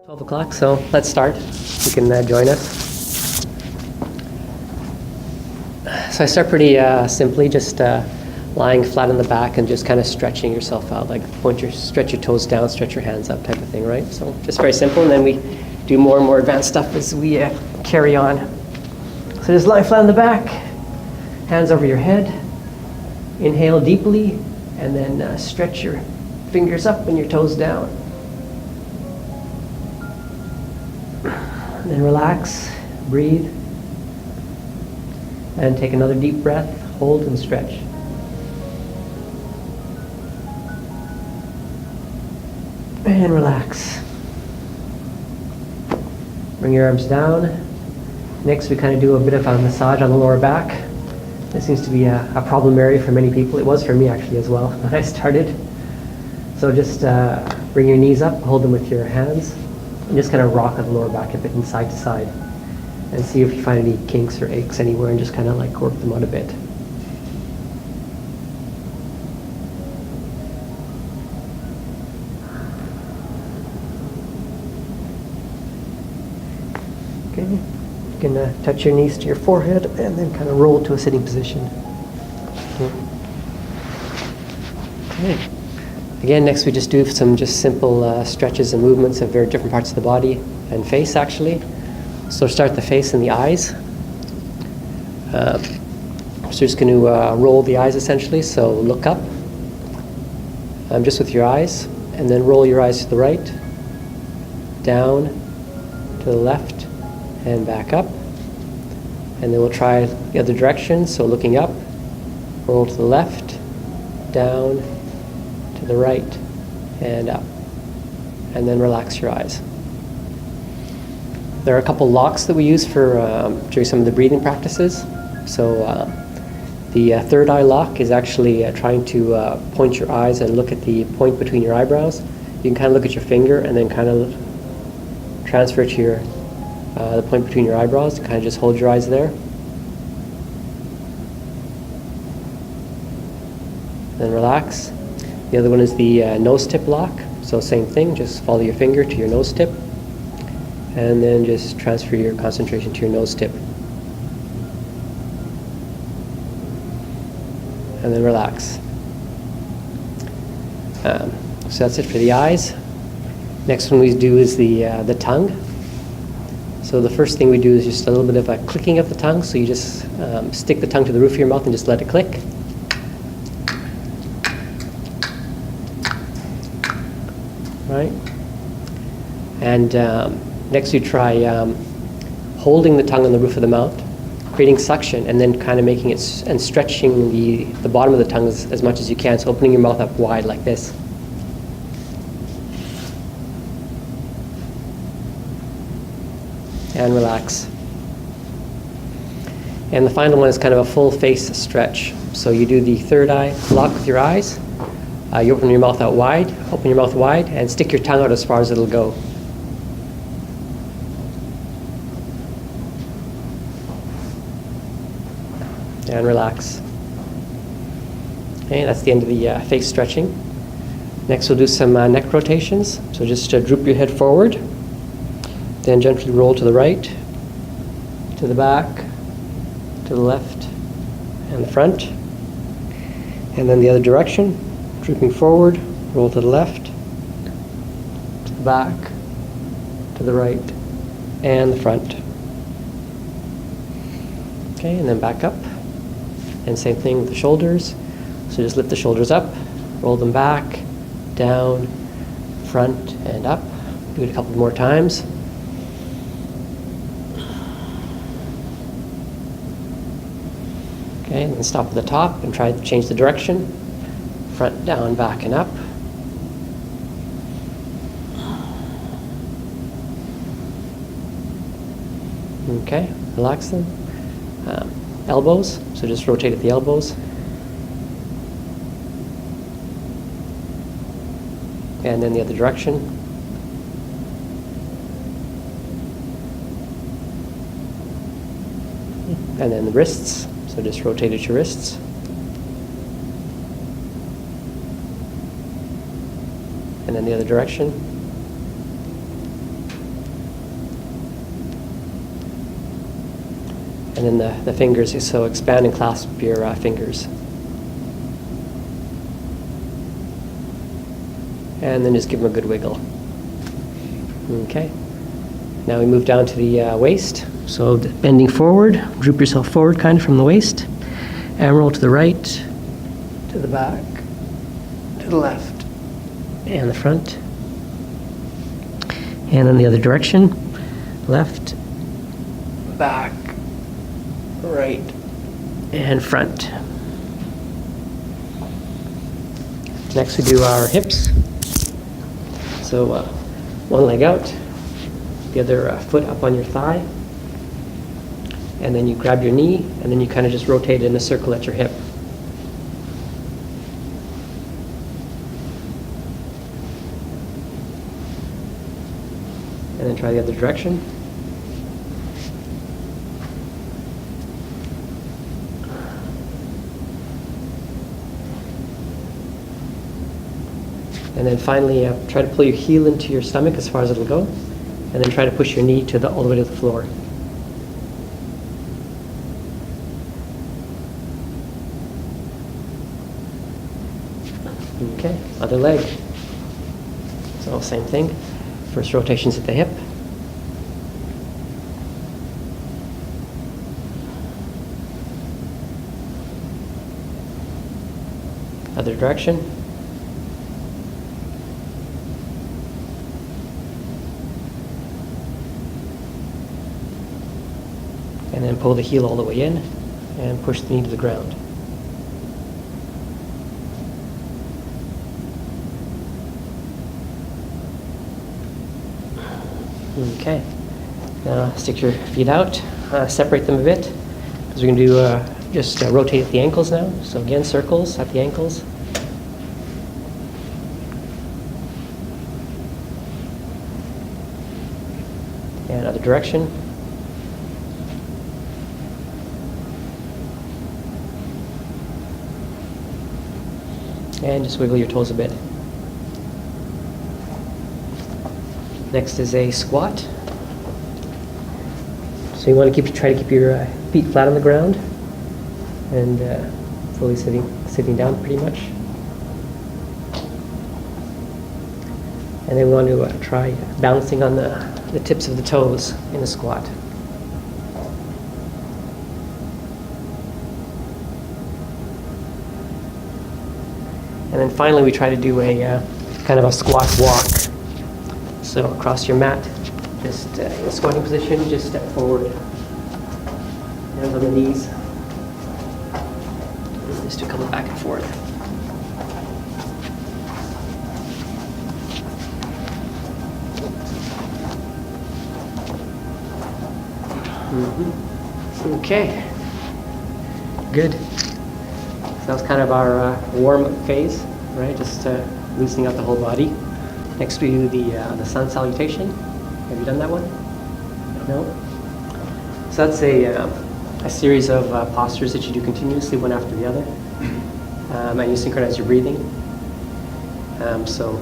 12 o'clock, so let's start. You can join us. So I start pretty simply, just lying flat on the back and just kind of stretching yourself out, like stretch your toes down, stretch your hands up type of thing, right? So just very simple, and then we do more and more advanced stuff as we carry on. So just lie flat on the back, hands over your head, inhale deeply, and then stretch your fingers up and your toes down. And then relax, breathe, and take another deep breath, hold and stretch. And relax. Bring your arms down. Next we kind of do a bit of a massage on the lower back. This seems to be a problem area for many people. It was for me actually as well when I started. So just bring your knees up, hold them with your hands, and just kind of rock on the lower back a bit from side to side. And see if you find any kinks or aches anywhere, and just kind of like work them out a bit. Okay, you can touch your knees to your forehead and then kind of roll to a sitting position. Okay. Again, next we just do some simple stretches and movements of very different parts of the body and face actually. So start the face and the eyes. So just going to roll the eyes essentially, so look up just with your eyes, and then roll your eyes to the right, down, to the left, and back up. And then we'll try the other direction, so looking up, roll to the left, down, to the right, and up. And then relax your eyes. There are a couple locks that we use for during some of the breathing practices. So the third eye lock is actually trying to point your eyes and look at the point between your eyebrows. You can kind of look at your finger and then kind of transfer to your the point between your eyebrows. Kind of just hold your eyes there. Then relax. The other one is the nose tip lock. So same thing, just follow your finger to your nose tip. And then just transfer your concentration to your nose tip. And then relax. So that's it for the eyes. Next one we do is the tongue. So the first thing we do is just a little bit of a clicking of the tongue. So you just stick the tongue to the roof of your mouth and just let it click. Right? And next you try holding the tongue on the roof of the mouth, creating suction, and then kind of making it and stretching the bottom of the tongue as much as you can. So opening your mouth up wide like this. And relax. And the final one is kind of a full face stretch. So you do the third eye lock with your eyes. You open your mouth wide, and stick your tongue out as far as it'll go. And relax. Okay, that's the end of the face stretching. Next we'll do some neck rotations. So just droop your head forward, then gently roll to the right, to the back, to the left, and the front. And then the other direction, drooping forward, roll to the left, to the back, to the right, and the front. Okay, and then back up. And same thing with the shoulders. So just lift the shoulders up, roll them back, down, front, and up. Do it a couple more times. Okay, and then stop at the top and try to change the direction. Front, down, back, and up. Okay, relax them. Elbows, so just rotate at the elbows. And then the other direction. And then the wrists, so just rotate at your wrists. And then the other direction. And then the fingers, so expand and clasp your fingers. And then just give them a good wiggle. Okay. Now we move down to the waist. So bending forward, droop yourself forward kind of from the waist, and roll to the right, to the back, to the left, and the front. And then the other direction, left, back, right, and front. Next we do our hips. So one leg out, the other foot up on your thigh, and then you grab your knee, and then you kind of just rotate it in a circle at your hip. And then try the other direction. And then finally, try to pull your heel into your stomach as far as it'll go, and then try to push your knee to all the way to the floor. Okay, other leg. So same thing. First rotation's at the hip. Other direction. And then pull the heel all the way in and push the knee to the ground. Okay, now stick your feet out, separate them a bit, because we're going to do just rotate at the ankles now. So again, circles at the ankles. And other direction. And just wiggle your toes a bit. Next is a squat. So you want to try to keep your feet flat on the ground and fully sitting down pretty much. And then we want to try balancing on the tips of the toes in a squat. And then finally we try to do a kind of a squat walk. So across your mat, just in a squatting position, just step forward. Hands on the knees. Just a couple back and forth. Okay. Good. So that was kind of our warm-up phase, right? Just loosening up the whole body. Next we do the sun salutation. Have you done that one? No? So that's a series of postures that you do continuously, one after the other. And you synchronize your breathing. So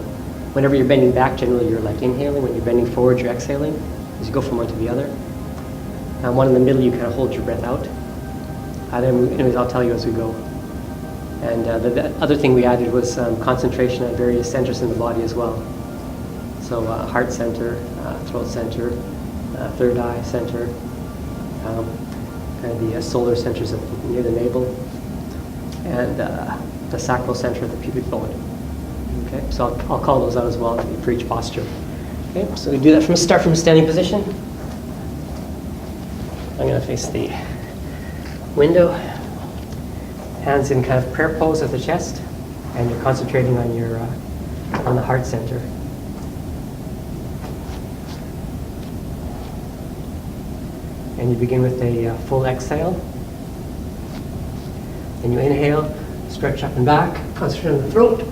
whenever you're bending back, generally you're like inhaling. When you're bending forward, you're exhaling as you go from one to the other. One in the middle, you kind of hold your breath out. Anyways, I'll tell you as we go. And the other thing we added was concentration at various centers in the body as well. So heart center, throat center, third eye center, kind of the solar centers near the navel, and the sacral center of the pubic bone. Okay, so I'll call those out as well for each posture. Okay, so we do that start from a standing position. I'm going to face the window. Hands in kind of prayer pose at the chest, and you're concentrating on your on the heart center. And you begin with a full exhale. Then you inhale, stretch up and back, concentrate on the throat.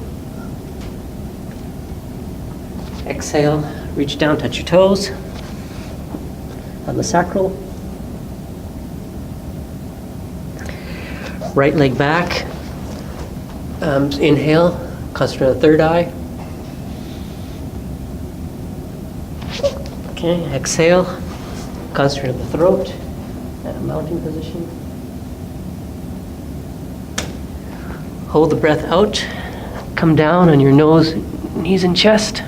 Exhale, reach down, touch your toes on the sacral. Right leg back. Inhale, concentrate on the third eye. Okay, exhale, concentrate on the throat. And mounting position. Hold the breath out. Come down on your nose, knees and chest.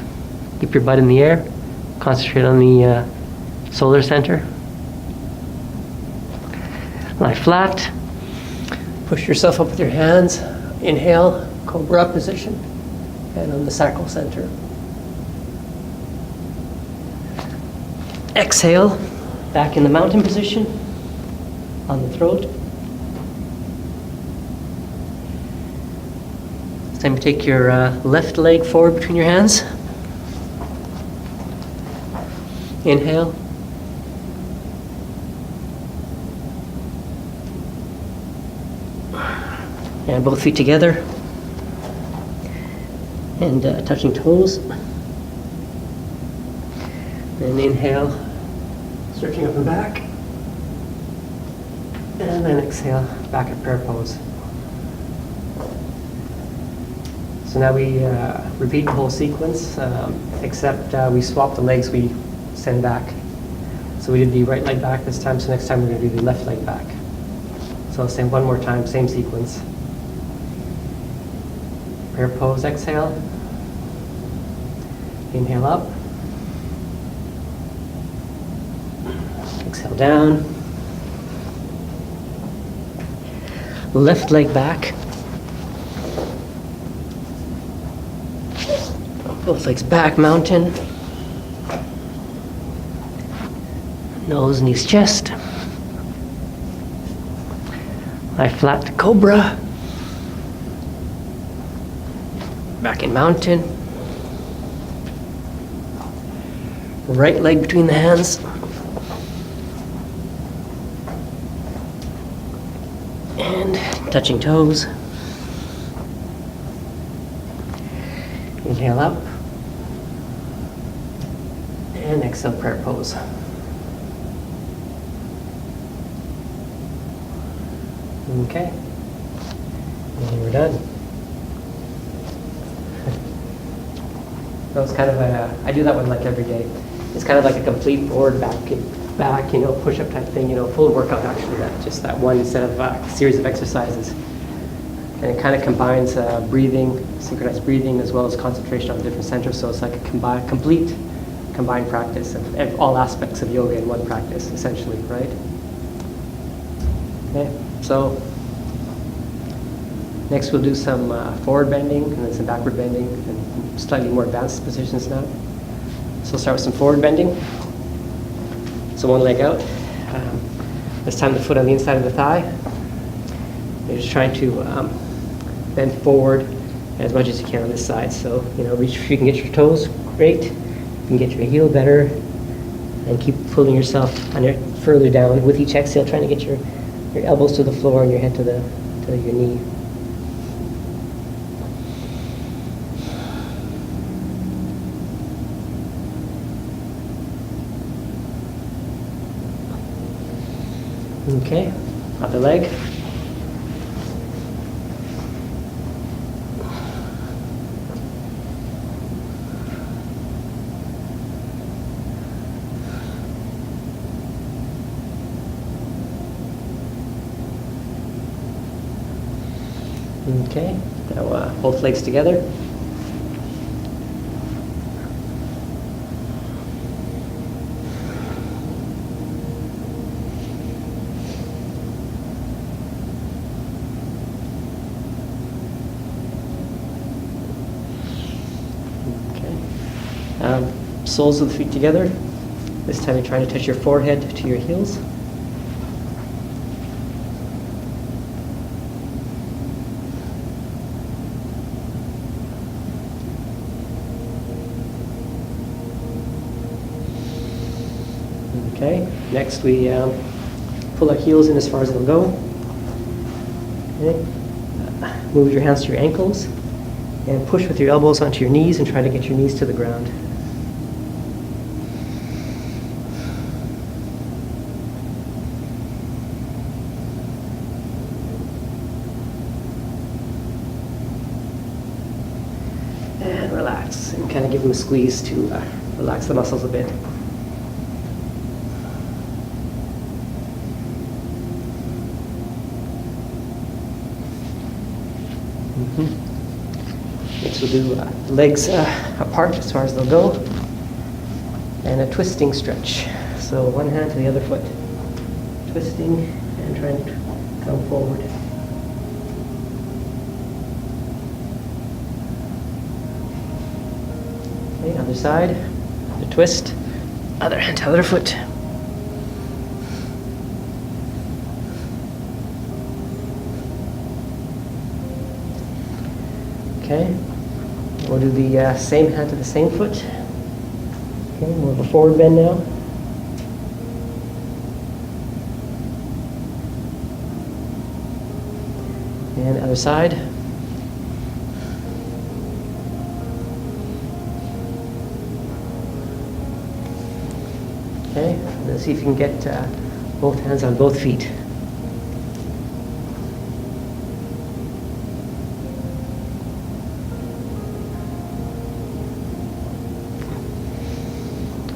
Keep your butt in the air. Concentrate on the solar center. Lie flat. Push yourself up with your hands. Inhale, cobra position. And on the sacral center. Exhale, back in the mountain position. On the throat. It's time to take your left leg forward between your hands. Inhale. And both feet together. And touching toes. And inhale, stretching up and back. And then exhale, back at prayer pose. So now we repeat the whole sequence, except we swap the legs we send back. So we did the right leg back this time, so next time we're going to do the left leg back. So I'll say one more time, same sequence. Prayer pose, exhale. Inhale up. Exhale down. Left leg back. Both legs back, mountain. Nose, knees, chest. Lie flat, cobra. Back in mountain. Right leg between the hands. And touching toes. Inhale up. And exhale, prayer pose. Okay. And we're done. So it's kind of I do that one like every day. It's kind of like a complete forward, back, push-up type thing, full workout actually, just that one instead of a series of exercises. And it kind of combines breathing, synchronized breathing, as well as concentration on different centers. So it's like a complete combined practice of all aspects of yoga in one practice, essentially, right? Okay, so next we'll do some forward bending and then some backward bending and slightly more advanced positions now. So we'll start with some forward bending. So one leg out. This time the foot on the inside of the thigh. You're just trying to bend forward as much as you can on this side. So, reach if you can get your toes, great. You can get your heel better. And keep pulling yourself further down with each exhale, trying to get your elbows to the floor and your head to your knee. Okay, other leg. Okay, now both legs together. Soles of the feet together. This time you're trying to touch your forehead to your heels. Okay, next we pull our heels in as far as they'll go. Okay. Move your hands to your ankles and push with your elbows onto your knees and try to get your knees to the ground. And relax, and kind of give them a squeeze to relax the muscles a bit. Next we'll do legs apart as far as they'll go, and a twisting stretch. So one hand to the other foot, twisting and trying to come forward. Okay, other side, the twist, other hand to other foot. Okay, we'll do the same hand to the same foot. Okay, more of a forward bend now. And other side. Okay, let's see if you can get both hands on both feet.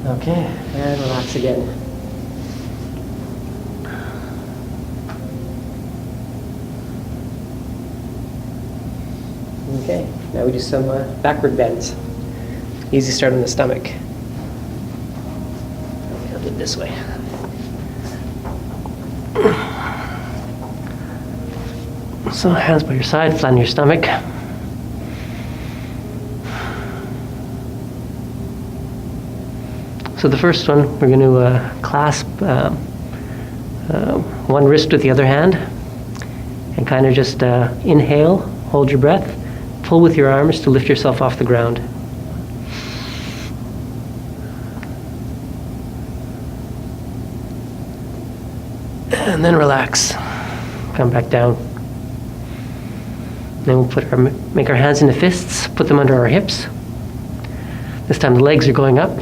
Okay, and relax again. Okay, now we do some backward bends. Easy start on the stomach. I'll do it this way. So hands by your side, flatten your stomach. So the first one, we're going to clasp one wrist with the other hand and kind of just inhale, hold your breath, pull with your arms to lift yourself off the ground. And then relax, come back down. Then we'll make our hands into fists, put them under our hips. This time the legs are going up.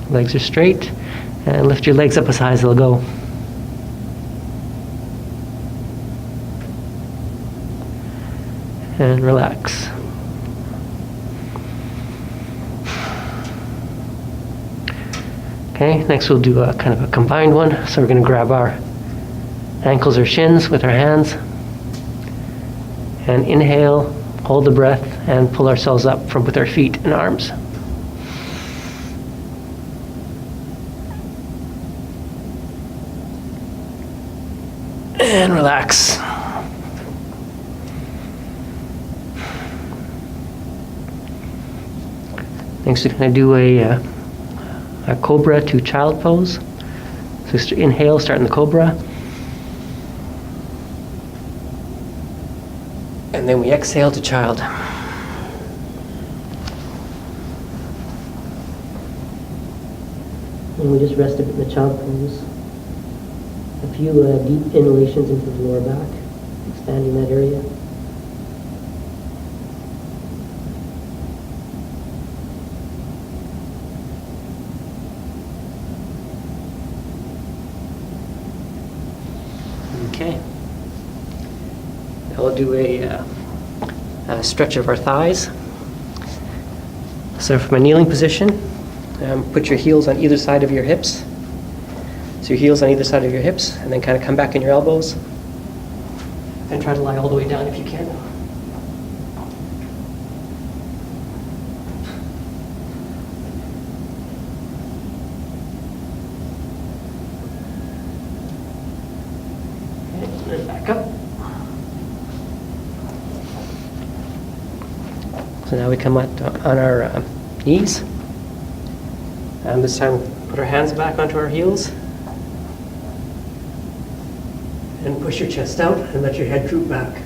Legs are straight, and lift your legs up as high as they'll go. And relax. Okay, next we'll do a kind of a combined one. So we're going to grab our ankles or shins with our hands, and inhale, hold the breath, and pull ourselves up from with our feet and arms. And relax. Next we're going to do a cobra to child pose. So just inhale, start in the cobra. And then we exhale to child. And we just rest a bit in the child pose. A few deep inhalations into the lower back, expanding that area. Okay. Now we'll do a stretch of our thighs. So from a kneeling position, put your heels on either side of your hips. So your heels on either side of your hips, and then kind of come back in your elbows. And try to lie all the way down if you can. Okay, and then back up. So now we come on our knees. And this time put our hands back onto our heels. And push your chest out and let your head droop back.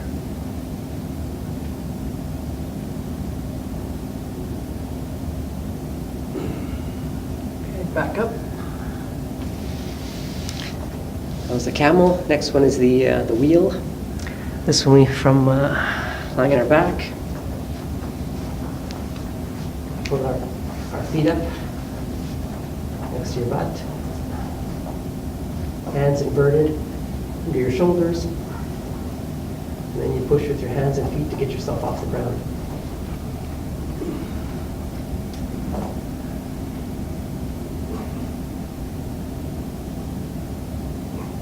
Okay, back up. That was the camel. Next one is the wheel. This one from lying on our back. Put our feet up next to your butt. Hands inverted under your shoulders, and then you push with your hands and feet to get yourself off the ground.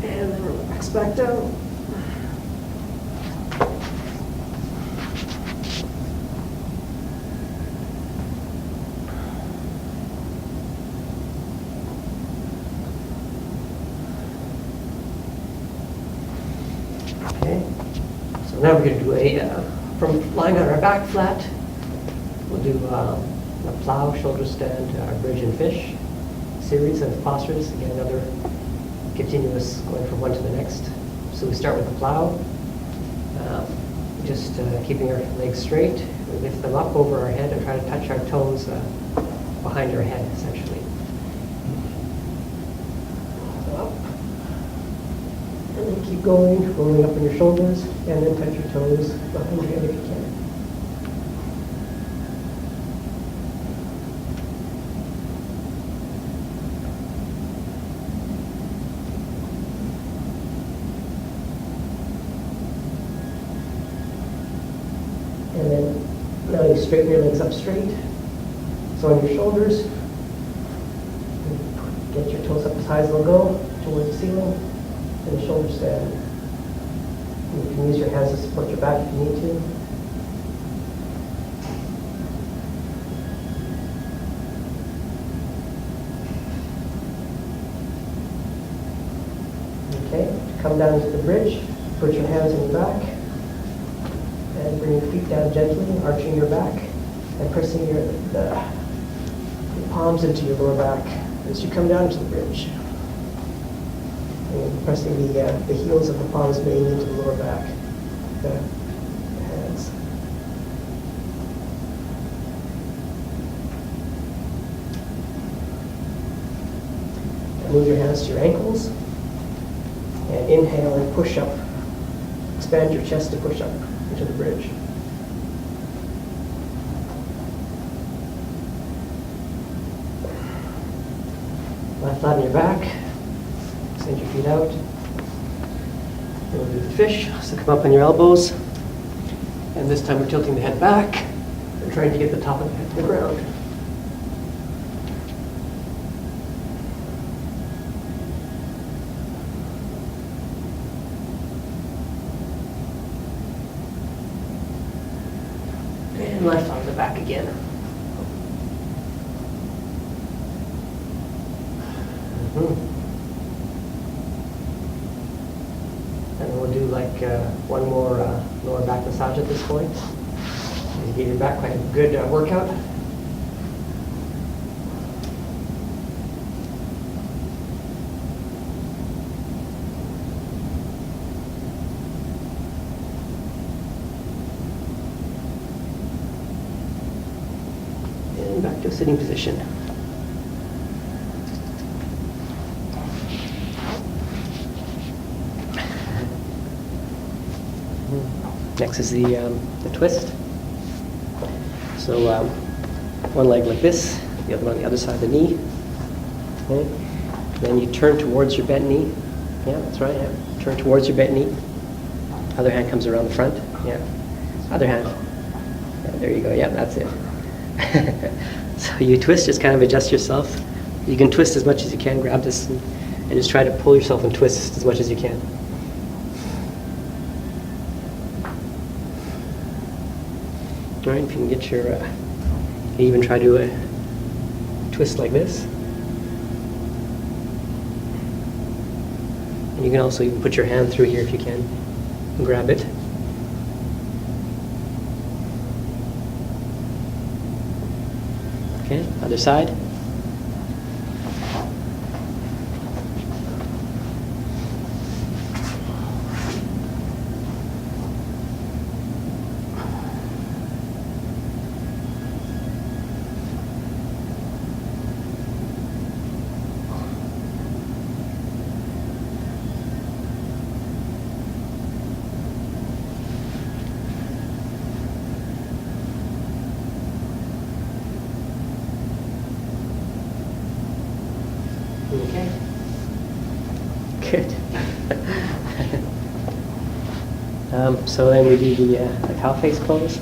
And then relax back down. now we're going to do from lying on our back flat, we'll do a plow, shoulder stand, bridge and fish series of postures. Again, another continuous going from one to the next. So we start with the plow, just keeping our legs straight. We lift them up over our head and try to touch our toes behind our head, essentially. Up. And then keep going, rolling up on your shoulders, and then touch your toes behind your head if you can. And then now you straighten your legs up straight. So on your shoulders, get your toes up as high as they'll go towards the ceiling, and the shoulder stand. And you can use your hands to support your back if you need to. Okay, come down to the bridge, put your hands in your back, and bring your feet down gently, arching your back, and pressing the palms into your lower back as you come down to the bridge. And pressing the heels of the palms mainly into the lower back, the hands. And move your hands to your ankles, and inhale and push up. Expand your chest to push up into the bridge. Lie flat on your back. Extend your feet out. Then we'll do the fish. So come up on your elbows. And this time we're tilting the head back and trying to get the top of the head to the ground. And lie flat on the back again. And we'll do like one more lower back massage at this point. You give your back quite a good workout. And back to a sitting position. Next is the twist. So one leg like this, the other one on the other side of the knee. Okay. Then you turn towards your bent knee. Yeah, that's right. Yeah. Turn towards your bent knee. Other hand comes around the front. Yeah. Other hand. Yeah, there you go. Yeah, that's it. So you twist, just kind of adjust yourself. You can twist as much as you can. Grab this and just try to pull yourself and twist as much as you can. All right, if you can get your, you can even try to twist like this. And you can also even put your hand through here if you can and grab it. Okay, other side. Okay. Good. So then we do the cow face pose.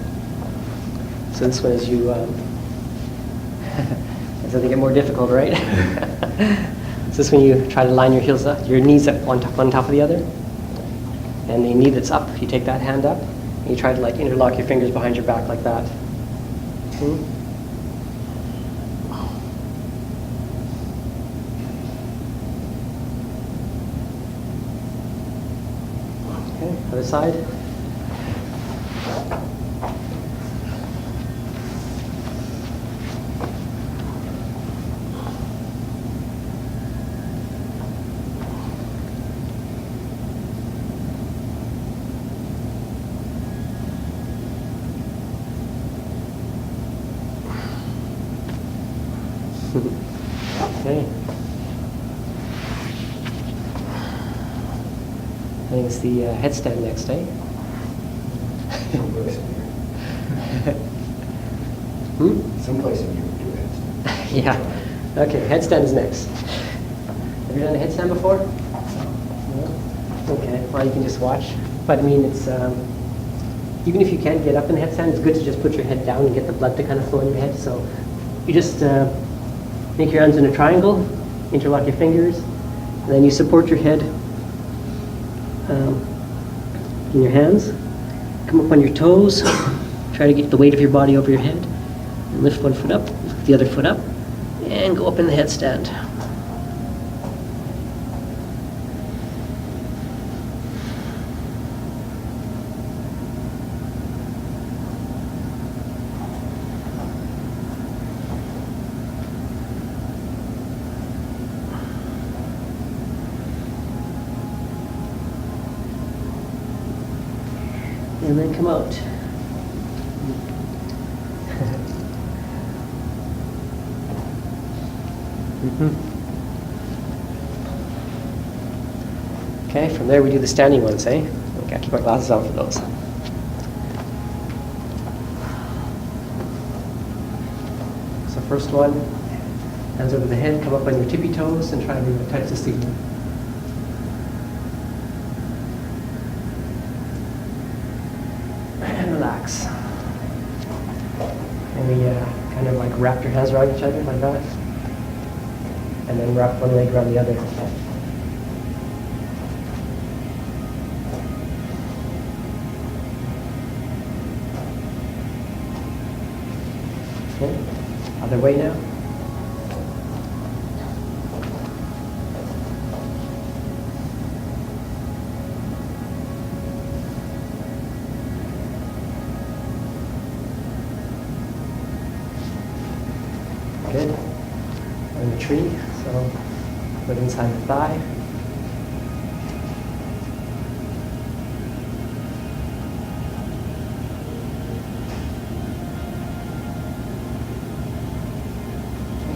So this one is you, as they get more difficult, right? So this one you try to line your heels up, your knees up on top of the other. And the knee that's up, you take that hand up, and you try to like interlock your fingers behind your back like that. Okay, other side. Okay. I think it's the headstand next, eh? Someplace in you would do headstand. Yeah. Okay, headstand is next. Have you done a headstand before? No? Okay, well, you can just watch. But I mean, it's even if you can't get up in the headstand, it's good to just put your head down and get the blood to kind of flow in your head. So you just make your hands in a triangle, interlock your fingers, and then you support your head in your hands. Come up on your toes. Try to get the weight of your body over your head. And lift one foot up, lift the other foot up, and go up in the headstand. And then come out. Okay, from there we do the standing ones, eh? I gotta keep my glasses on for those. So first one, hands over the head, come up on your tippy toes and try to touch the ceiling. And relax. And we kind of like wrap your hands around each other like that. And then wrap one leg around the other. Okay. Other way now. Good. And the tree, so put inside the thigh.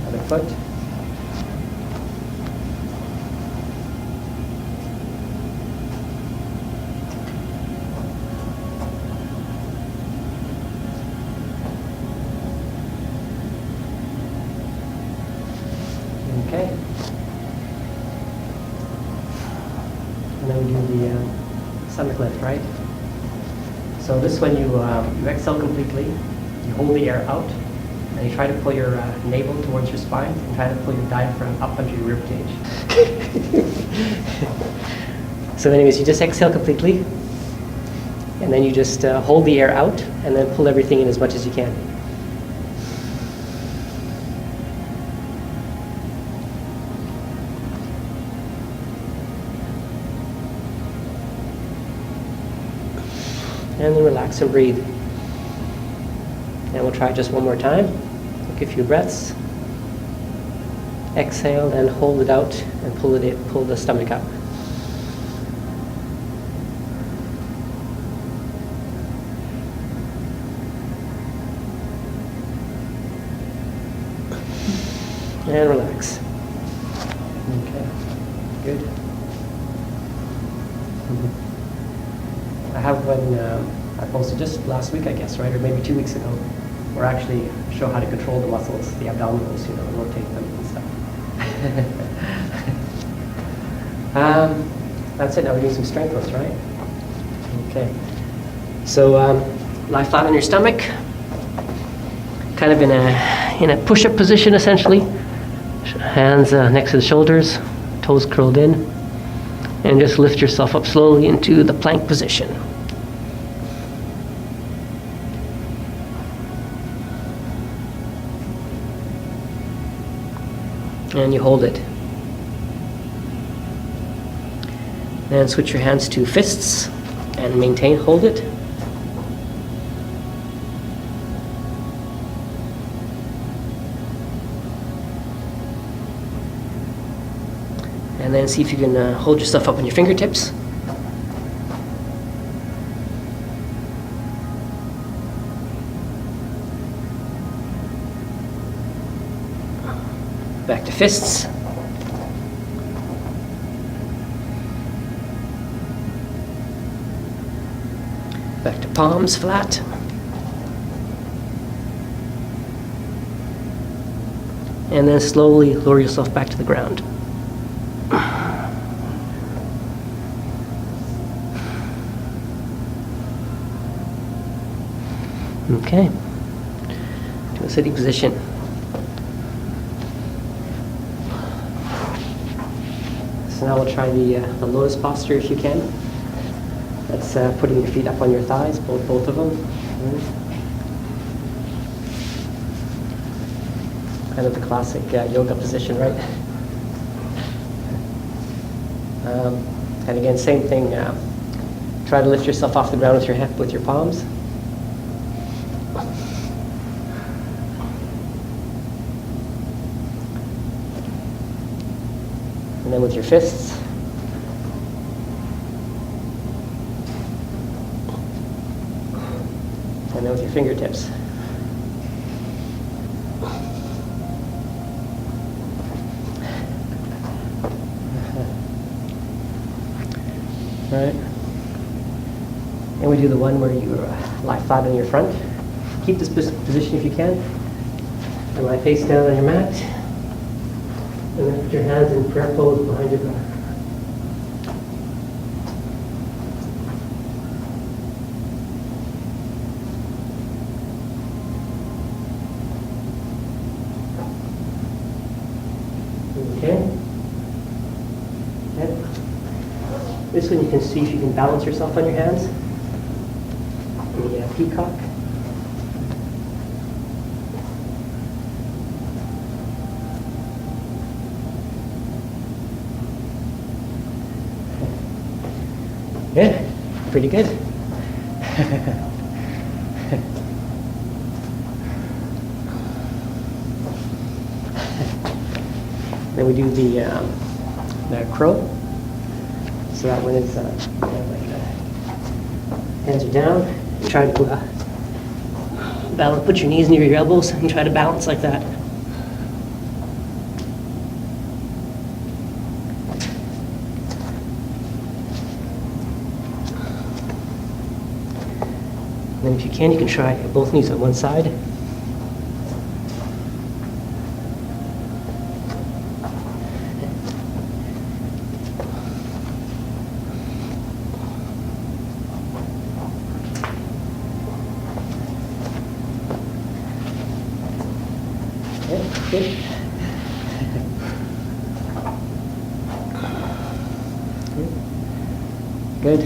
Other foot. Okay. And then we do the stomach lift, right? So this one you exhale completely, you hold the air out, and you try to pull your navel towards your spine and try to pull your diaphragm up under your rib cage. So anyways, you just exhale completely, and then you just hold the air out and then pull everything in as much as you can. And then relax and breathe. And we'll try just one more time. Take a few breaths. Exhale and hold it out and pull the stomach up. And relax. Okay, good. I have one I posted just last week, I guess, right? Or maybe 2 weeks ago, where I actually show how to control the muscles, the abdominals, rotate them and stuff. That's it. Now we're doing some strength lifts, right? Okay. So lie flat on your stomach, kind of in a push-up position, essentially. Hands next to the shoulders, toes curled in, and just lift yourself up slowly into the plank position. And you hold it. Then switch your hands to fists and maintain, hold it. And then see if you can hold yourself up on your fingertips. Back to fists. Back to palms flat. And then slowly lower yourself back to the ground. Okay. To a sitting position. So now we'll try the lotus posture if you can. That's putting your feet up on your thighs, both of them. Kind of the classic yoga position, right? And again, same thing. Try to lift yourself off the ground with your palms. And then with your fists. And then with your fingertips. Right. And we do the one where you lie flat on your front. Keep this position if you can. And lie face down on your mat. And then put your hands in prayer pose behind your back. Okay. This one you can see if you can balance yourself on your hands. The peacock. Yeah, pretty good. Then we do the crow. So that one is hands are down. Try to balance. Put your knees near your elbows and try to balance like that. And then if you can try both knees on one side. Good. Good.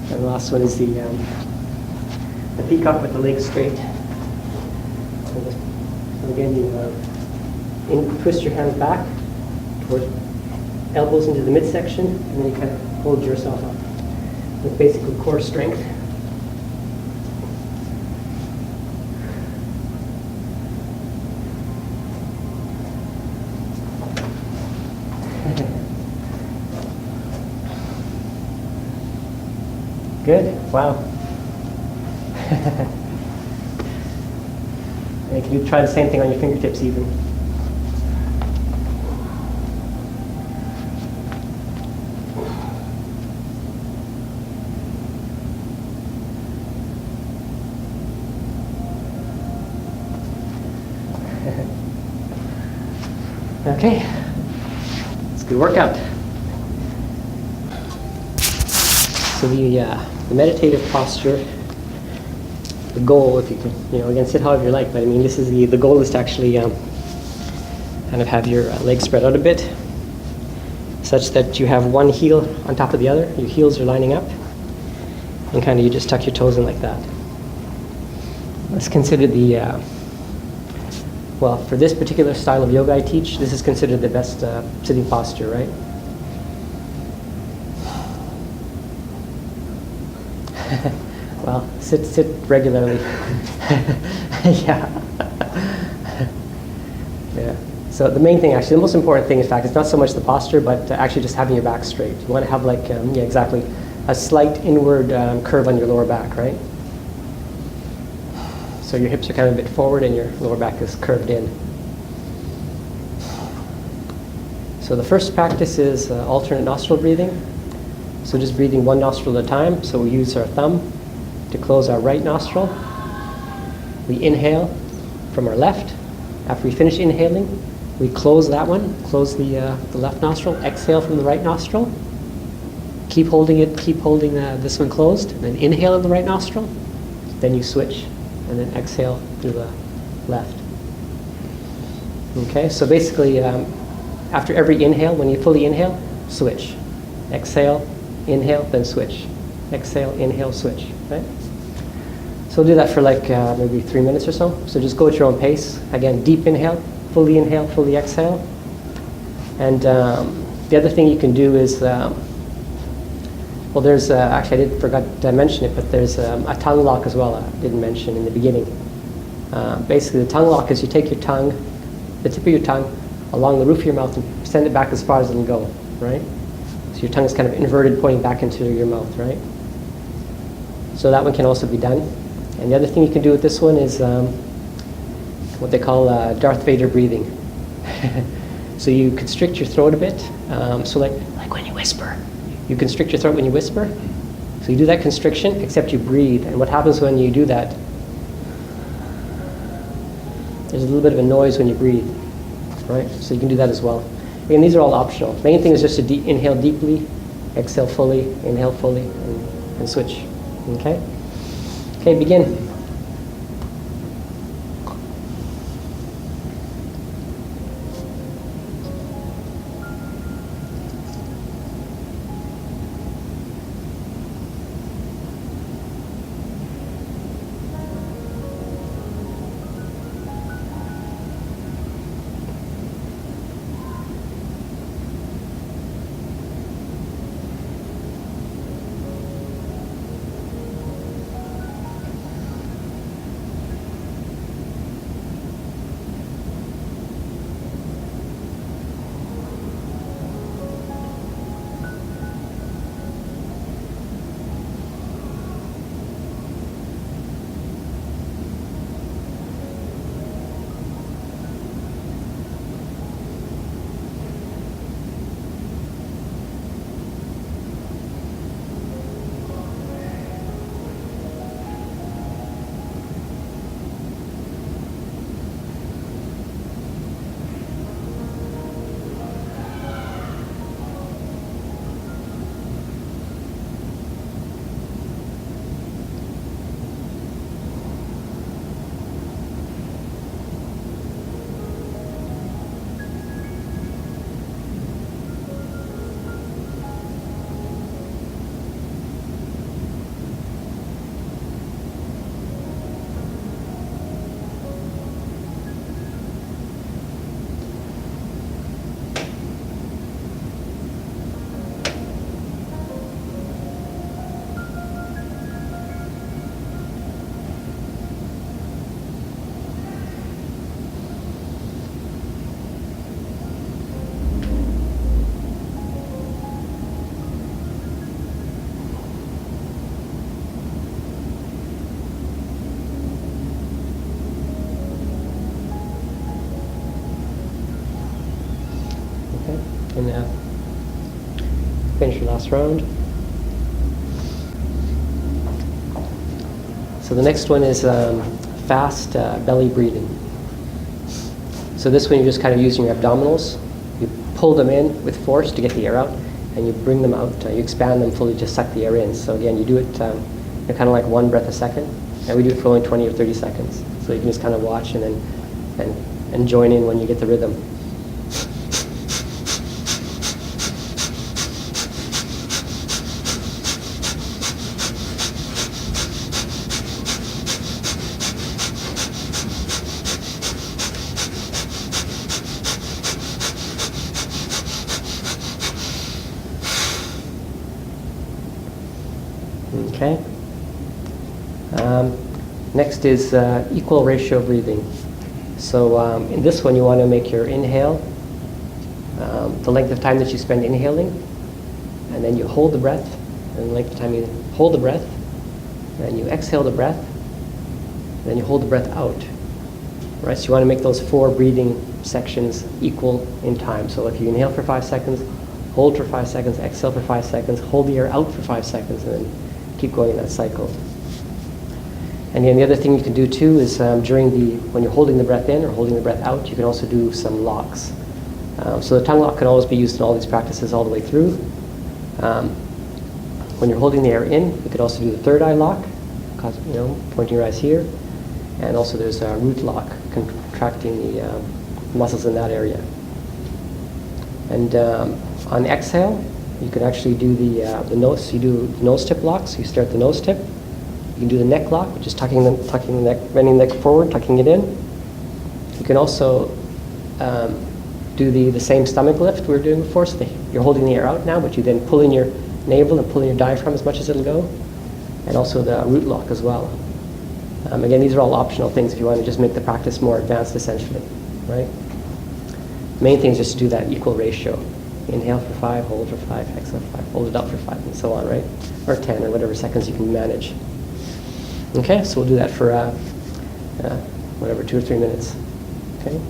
And the last one is the peacock with the legs straight. So again, you twist your hands back toward elbows into the midsection, and then you kind of hold yourself up with basically core strength. Good. Wow. And you can try the same thing on your fingertips even. Okay. It's a good workout. So the meditative posture, the goal, if you can, again, sit however you like, but I mean, this is the goal is to actually kind of have your legs spread out a bit, such that you have one heel on top of the other. Your heels are lining up, and kind of you just tuck your toes in like that. That's considered well, for this particular style of yoga I teach, this is considered the best sitting posture, right? Well, sit regularly. Yeah. Yeah. So the main thing, actually, the most important thing, in fact, is not so much the posture, but actually just having your back straight. You want to have yeah, exactly, a slight inward curve on your lower back, right? So your hips are kind of a bit forward and your lower back is curved in. So the first practice is alternate nostril breathing. So just breathing one nostril at a time. So we use our thumb to close our right nostril. We inhale from our left. After we finish inhaling, we close that one, close the left nostril, exhale from the right nostril. Keep holding this one closed, and then inhale in the right nostril. Then you switch, and then exhale through the left. Okay, so basically, after every inhale, when you fully inhale, switch. Exhale, inhale, then switch. Exhale, inhale, switch. Right? So we'll do that for like maybe 3 minutes or so. So just go at your own pace. Again, deep inhale, fully exhale. And the other thing you can do is, well, there's actually I forgot to mention it, but there's a tongue lock as well. I didn't mention in the beginning. Basically, the tongue lock is you take your tongue, the tip of your tongue, along the roof of your mouth and send it back as far as it'll go, right? So your tongue is kind of inverted, pointing back into your mouth, right? So that one can also be done. And the other thing you can do with this one is what they call Darth Vader breathing. So you constrict your throat a bit. So like when you whisper, you constrict your throat when you whisper. So you do that constriction, except you breathe. And what happens when you do that, there's a little bit of a noise when you breathe, right? So you can do that as well. And these are all optional. Main thing is just to inhale deeply, exhale fully, inhale fully, and switch. Okay? Okay, begin. And finish your last round. So the next one is fast belly breathing. So this one you're just kind of using your abdominals. You pull them in with force to get the air out, and you bring them out. You expand them fully to suck the air in. So again, you do it kind of like one breath a second, and we do it for only 20 or 30 seconds. So you can just kind of watch and then and join in when you get the rhythm. Okay. Next is equal ratio breathing. So in this one, you want to make your inhale the length of time that you spend inhaling, and then you hold the breath, and the length of time you hold the breath, and you exhale the breath, and then you hold the breath out. Right. So you want to make those 4 breathing sections equal in time. So if you inhale for 5 seconds, hold for 5 seconds, exhale for 5 seconds, hold the air out for 5 seconds, and then keep going in that cycle. And then the other thing you can do too is when you're holding the breath in or holding the breath out, you can also do some locks. So the tongue lock can always be used in all these practices all the way through. When you're holding the air in, you could also do the third eye lock, pointing your eyes here. And also there's a root lock, contracting the muscles in that area. And on exhale, you can actually do the nose. So you do nose tip locks. So you start the nose tip. You can do the neck lock, which is tucking the neck, bending the neck forward, tucking it in. You can also do the same stomach lift we were doing before. So you're holding the air out now, but you then pull in your navel and pull in your diaphragm as much as it'll go. And also the root lock as well. Again, these are all optional things if you want to just make the practice more advanced, essentially, right? The main thing is just to do that equal ratio. Inhale for 5, hold for 5, exhale for 5, hold it up for 5, and so on, right? Or 10, or whatever seconds you can manage. Okay, so we'll do that for 2 or 3 minutes. Okay.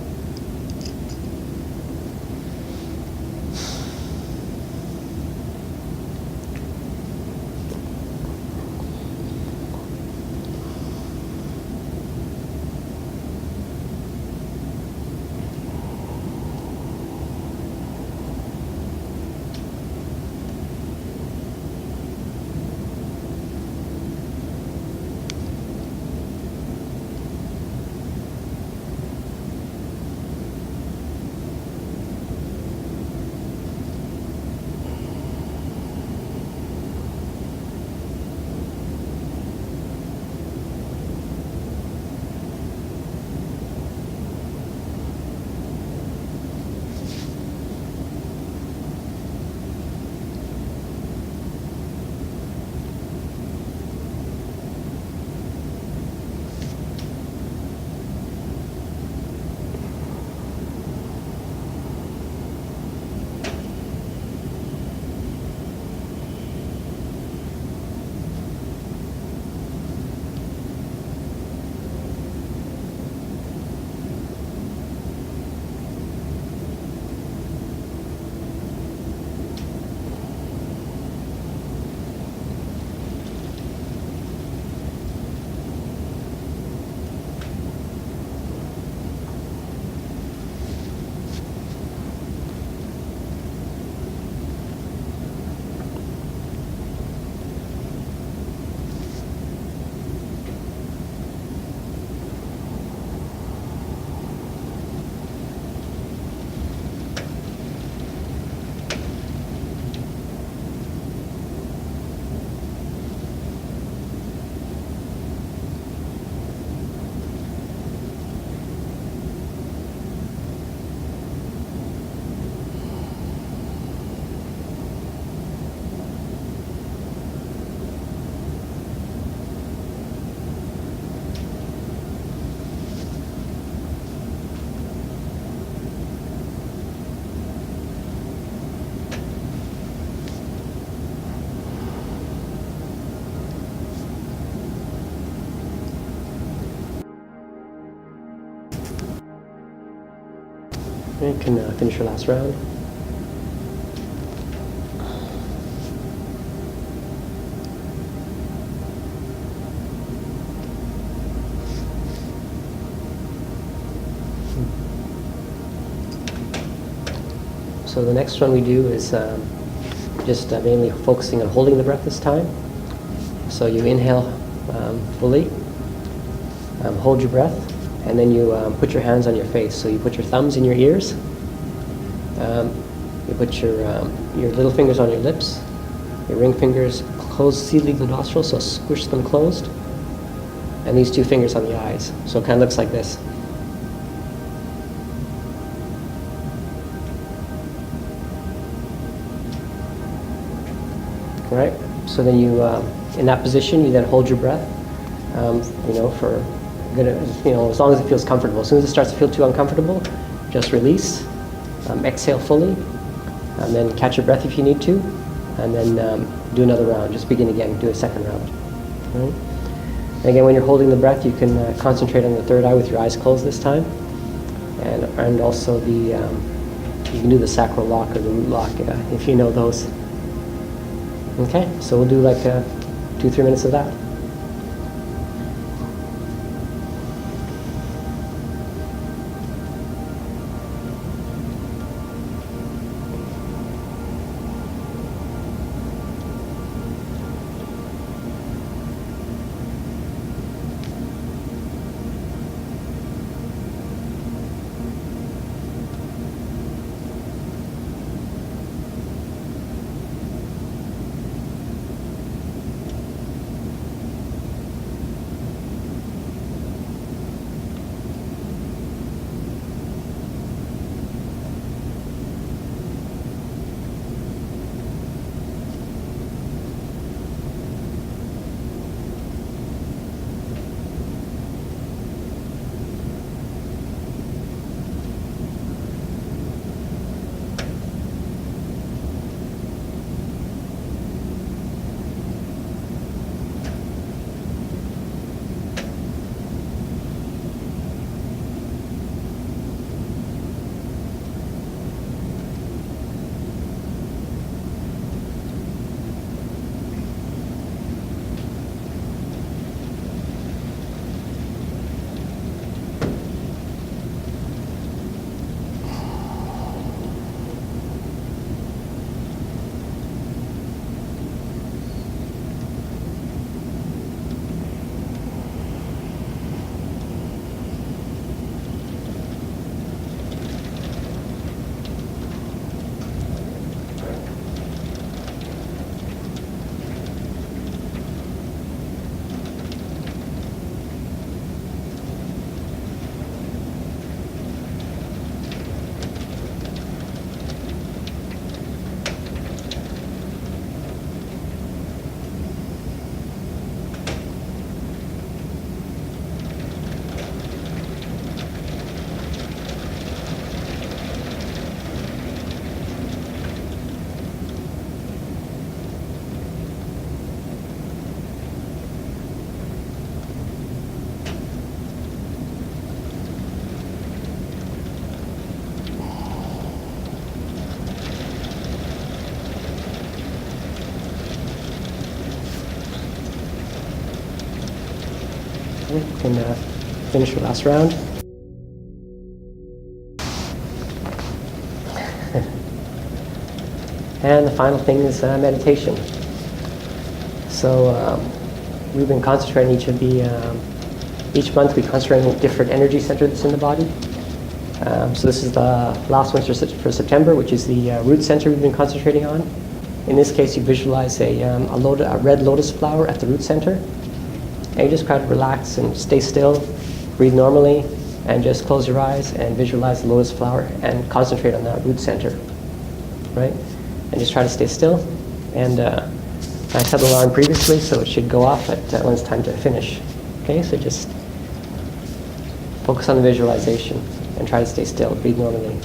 You can finish your last round. So the next one we do is just mainly focusing on holding the breath this time. So you inhale fully, hold your breath, and then you put your hands on your face. So you put your thumbs in your ears, you put your little fingers on your lips, your ring fingers close, sealing the nostrils, so squish them closed, and these 2 fingers on the eyes. So it kind of looks like this. All right. So then you, in that position, you then hold your breath, for as long as it feels comfortable. As soon as it starts to feel too uncomfortable, just release, exhale fully, and then catch your breath if you need to, and then do another round. Just begin again, do a second round. Right? And again, when you're holding the breath, you can concentrate on the third eye with your eyes closed this time. and also the you can do the sacral lock or the root lock if you know those. Okay, so we'll do like 2-3 minutes of that. We can finish the last round. And the final thing is meditation. So we've been concentrating each month we concentrate on a different energy center that's in the body. So this is the last one for September, which is the root center we've been concentrating on. In this case, you visualize a red lotus flower at the root center. And you just try to relax and stay still, breathe normally, and just close your eyes and visualize the lotus flower and concentrate on that root center, right? And just try to stay still. And I set the alarm previously, so it should go off when it's time to finish. Okay, so just focus on the visualization and try to stay still, breathe normally.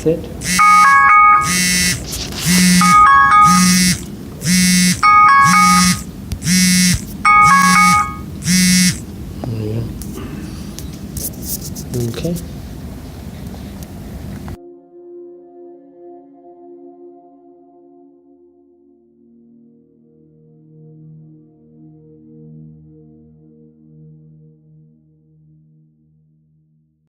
Sit. There you go. Okay.